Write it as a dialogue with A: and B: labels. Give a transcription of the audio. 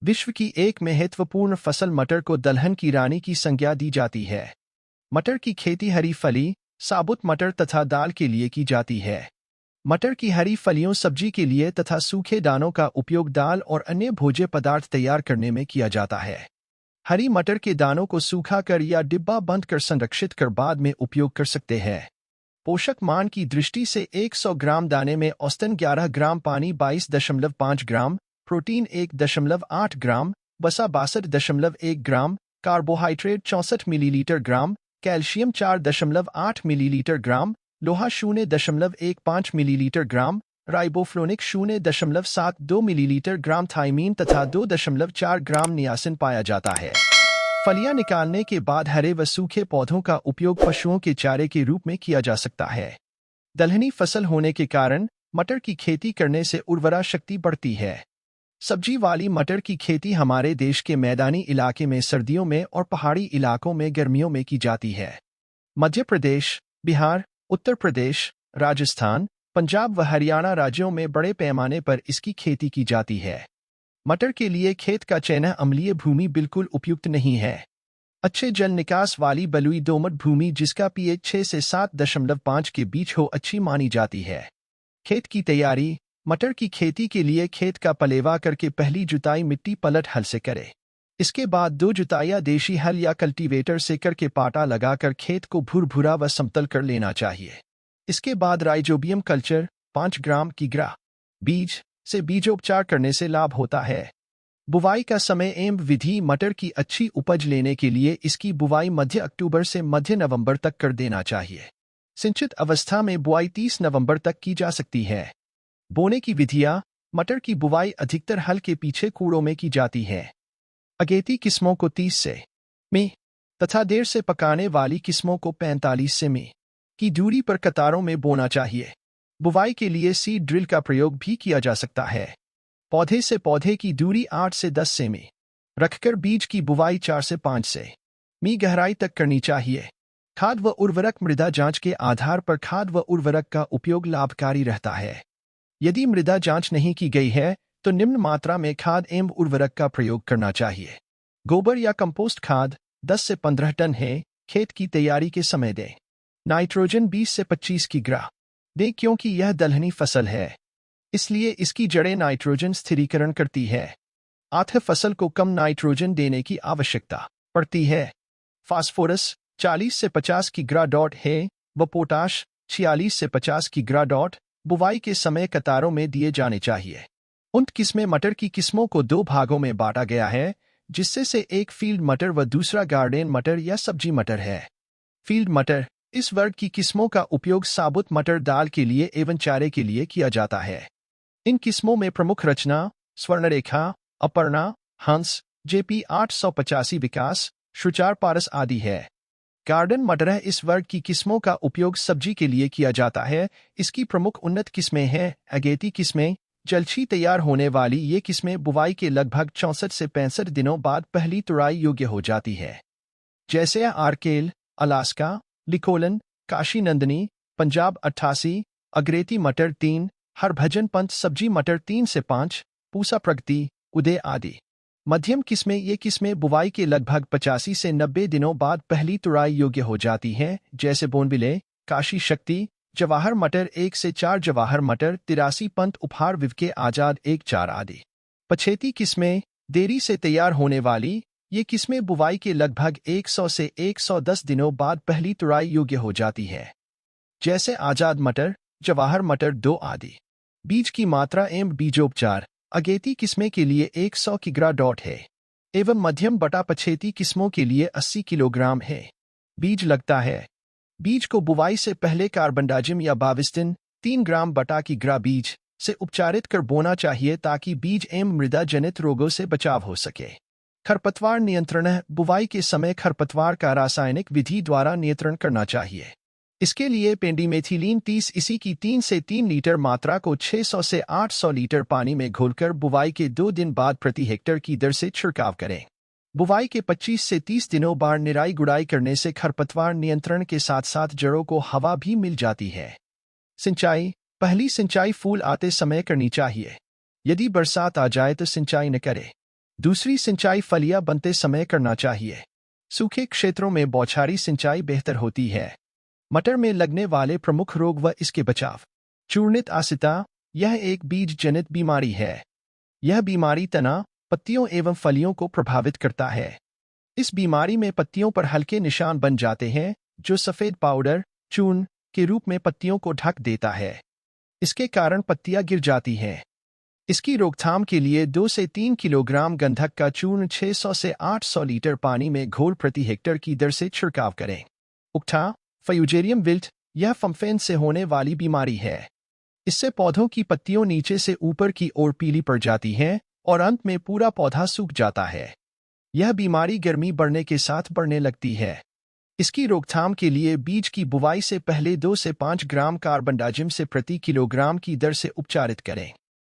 A: विश्व की एक महत्वपूर्ण फसल मटर को दलहन की रानी की संज्ञा दी जाती है। मटर की खेती हरी फली, साबुत मटर तथा दाल के लिए की जाती है। मटर की हरी फलियों सब्जी के लिए तथा सूखे दानों का उपयोग दाल और अन्य भोज्य पदार्थ तैयार करने में किया जाता है। हरी मटर के दानों को सूखा कर या डिब्बा बंद कर संरक्षित कर बाद में उपयोग कर सकते हैं। पोषक मान की दृष्टि से 100 ग्राम दाने में औसतन 11 ग्राम पानी, 22.5 ग्राम प्रोटीन, 1.8 ग्राम वसा, 62.1 gram carbohydrate, 64 millilitre gram calcium, 4.8 millilitre gram लोहा, 0.15 millilitre gram riboflavin, 0.72 millilitre gram thiamine तथा 2.4 ग्राम नियासिन पाया जाता है। फलियां निकालने के बाद हरे व सूखे पौधों का उपयोग पशुओं के चारे के रूप में किया जा सकता है। दलहनी फसल होने के कारण मटर की खेती करने से उर्वरा शक्ति बढ़ती है। सब्जी वाली मटर की खेती हमारे देश के मैदानी इलाके में सर्दियों में और पहाड़ी इलाकों में गर्मियों में की जाती है। मध्य प्रदेश, बिहार, उत्तर प्रदेश, राजस्थान, पंजाब व हरियाणा राज्यों में बड़े पैमाने पर इसकी खेती की जाती है। मटर के लिए खेत का चयन अम्लीय भूमि बिल्कुल उपयुक्त नहीं है। अच्छे जल निकास वाली बलुई दोमट भूमि जिसका पीएच 6 से 7.5 के बीच हो अच्छी मानी जाती है। खेत की तैयारी। मटर की खेती के लिए खेत का पलेवा करके पहली जुताई मिट्टी पलट हल से करे। इसके बाद 2 जुताइयां देशी हल या कल्टीवेटर से करके पाटा लगाकर खेत को भुरभुरा व समतल कर लेना चाहिए। इसके बाद राइजोबियम कल्चर 5 ग्राम की ग्रा बीज से बीजोपचार करने से लाभ होता है। बुवाई का समय एवं विधि। मटर की अच्छी उपज लेने के लिए इसकी बुवाई मध्य अक्टूबर से मध्य नवंबर तक कर देना चाहिए। सिंचित अवस्था में बुआई 30 नवंबर तक की जा सकती है। बोने की विधियां। मटर की बुवाई अधिकतर हल के पीछे कूड़ों में की जाती है। अगेती किस्मों को 30 से मी तथा देर से पकाने वाली किस्मों को 45 से मी की दूरी पर कतारों में बोना चाहिए। बुवाई के लिए सीड ड्रिल का प्रयोग भी किया जा सकता है। पौधे से पौधे की दूरी 8 से 10 सेमी रखकर बीज की बुवाई 4 से 5 से मी गहराई तक करनी चाहिए। खाद व उर्वरक। मृदा जांच के आधार पर खाद व उर्वरक का उपयोग लाभकारी रहता है। यदि मृदा जांच नहीं की गई है तो निम्न मात्रा में खाद एवं उर्वरक का प्रयोग करना चाहिए। गोबर या कंपोस्ट खाद 10 से 15 टन है। खेत की तैयारी के समय दें। नाइट्रोजन 20 से 25 की ग्रा दें क्योंकि यह दलहनी फसल है, इसलिए इसकी जड़ें नाइट्रोजन स्थिरीकरण करती है। आठ फसल को कम नाइट्रोजन देने की आवश्यकता पड़ती है। फास्फोरस 40 से 50 की ग्रा डॉट है व पोटाश 46 से 50 की ग्रा डॉट बुवाई के समय कतारों में दिए जाने चाहिए। उन किस्में। मटर की किस्मों को 2 भागों में बांटा गया है, जिससे से एक फील्ड मटर व दूसरा गार्डन मटर या सब्जी मटर है। फील्ड मटर इस वर्ग की किस्मों का उपयोग साबुत मटर दाल के लिए एवं चारे के लिए किया जाता है। इन किस्मों में प्रमुख रचना, स्वर्णरेखा, अपर्णा, हंस, जेपी 885 विकास, शुचार पारस आदि है। गार्डन मटर इस वर्ग की किस्मों का उपयोग सब्जी के लिए किया जाता है। इसकी प्रमुख उन्नत किस्में हैं। अगेती किस्में। जल्दी तैयार होने वाली ये किस्में बुवाई के लगभग 64 से 65 दिनों बाद पहली तुड़ाई योग्य हो जाती है। जैसे आर्केल, अलास्का, लिकोलन, काशी नंदनी, पंजाब 88, अग्रेती मटर 3, हरभजन पंत सब्जी मटर 3 से 5, पूसा प्रगति, उदय आदि। मध्यम किस्में। ये किस्में बुवाई के लगभग 85 से 90 दिनों बाद पहली तुड़ाई योग्य हो जाती हैं, जैसे बोनविले, काशी शक्ति, जवाहर मटर 1 से 4, जवाहर मटर 83 पंत, उपहार विवके आजाद 1-4 आदि। पछेती किस्में। देरी से तैयार होने वाली ये किस्में बुवाई के लगभग 100 से 110 दिनों बाद पहली तुड़ाई योग्य हो जाती है, जैसे आजाद मटर, जवाहर मटर 2 आदि। बीज की मात्रा एवं बीजोपचार। अगेती किस्में के लिए 100 की ग्रा डॉट है एवं मध्यम बटा पछेती किस्मों के लिए 80 किलोग्राम है। बीज लगता है। बीज को बुवाई से पहले कार्बनडाजिम या बाविस्टिन 3 ग्राम बटा की ग्रा बीज से उपचारित कर बोना चाहिए ताकि बीज एवं मृदा जनित रोगों से बचाव हो सके। खरपतवार नियंत्रण। बुवाई के समय खरपतवार का रासायनिक विधि द्वारा नियंत्रण करना चाहिए। इसके लिए पेंडिमेथिलीन 30 इसी की 3 से 3 लीटर मात्रा को 600 से 800 लीटर पानी में घोलकर बुवाई के 2 दिन बाद प्रति हेक्टेयर की दर से छिड़काव करें। बुवाई के 25 से 30 दिनों बाद निराई गुड़ाई करने से खरपतवार नियंत्रण के साथ साथ जड़ों को हवा भी मिल जाती है। सिंचाई। पहली सिंचाई फूल आते समय करनी चाहिए। यदि बरसात आ जाए तो सिंचाई न करें। दूसरी सिंचाई फलियां बनते समय करना चाहिए। सूखे क्षेत्रों में बौछारी सिंचाई बेहतर होती है। मटर में लगने वाले प्रमुख रोग व इसके बचाव। चूर्णित आसिता, यह एक बीज जनित बीमारी है। यह बीमारी तना, पत्तियों एवं फलियों को प्रभावित करता है। इस बीमारी में पत्तियों पर हल्के निशान बन जाते हैं, जो सफेद पाउडर, चूर्ण के रूप में पत्तियों को ढक देता है। इसके कारण पत्तियां गिर जाती हैं। इसकी रोकथाम के लिए 2 से 3 किलोग्राम गंधक का चूर्ण 600 से 800 लीटर पानी में घोल प्रति हेक्टेयर की दर से छिड़काव करें। उकठा, फ्यूजेरियम विल्ट, यह फम्फेन से होने वाली बीमारी है। इससे पौधों की पत्तियों नीचे से ऊपर की ओर पीली पड़ जाती हैं और अंत में पूरा पौधा सूख जाता है। यह बीमारी गर्मी बढ़ने के साथ बढ़ने लगती है। इसकी रोकथाम के लिए बीज की बुवाई से पहले 2 से 5 ग्राम कार्बनडाजिम से प्रति किलोग्राम की दर से उपचारित करें।